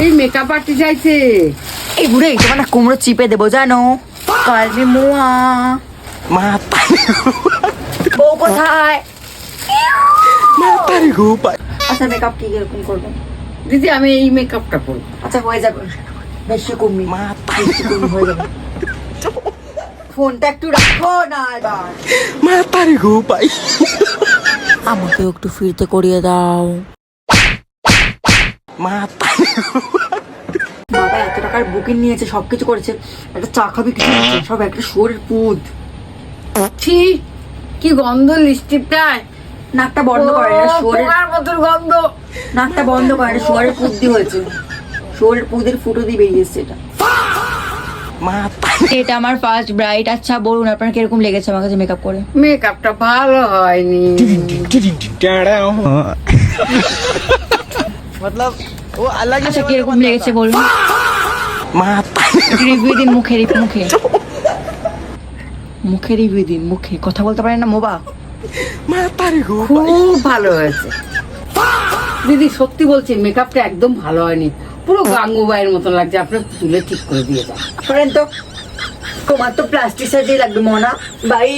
এই makeup artist আইছে। এই বুড়ে তোমার না কুমড়ো চিপে দেবো জানো, কালবে মোয়া। বউ কোথায়? আচ্ছা মেকআপ কি কিরকম করবেন? দিদি আমি এই মেকআপটা করবো। আচ্ছা হয়ে যাবে, বেশি কমনি বেশি কমনি হয়ে যাবে। ফোনটা একটু রাখো না এবার। আমাকে একটু ফ্রিতে করিয়ে দাও। বাবা এত টাকার বুকিং নিয়েছে, সবকিছু করেছে, একটা চা খাবি কিছু হচ্ছে সব একটা শুয়োরের পুদ। ছি, কি গন্ধ লিপস্টিকটায়। নাকটা বন্ধ করে না, শুয়োরের পোকার মতন গন্ধ। নাকটা বন্ধ করে না, শুয়োরের পুদ দিয়ে হয়েছে, শুয়োরের পুদের ফুটো দিয়ে বেরিয়ে এসছে এটা। এটা আমার ফার্স্ট ব্রাইট। আচ্ছা বলুন আপনার কিরকম লেগেছে আমার কাছে মেকআপ করে? মেকআপটা ভালো হয়নি। मतलब वो अलग ही আচ্ছা level কিরকম का बंदा লেগেছে था। বলুন, রিভিউ দিন, মুখে মুখে মুখে রিভিউ দিন, মুখে কথা বলতে পারেন না মোবা। খুব ভালো হয়েছে দিদি, সত্যি বলছি মেকআপটা একদম ভালো হয়নি, পুরো গাঙ্গুবাইয়ের মতন লাগছে। আপনার তুলে ঠিক করে দিয়ে যান। শোনেন তো, তোমার তো প্লাস্টিক সার্জারি লাগবে মনা। বাই।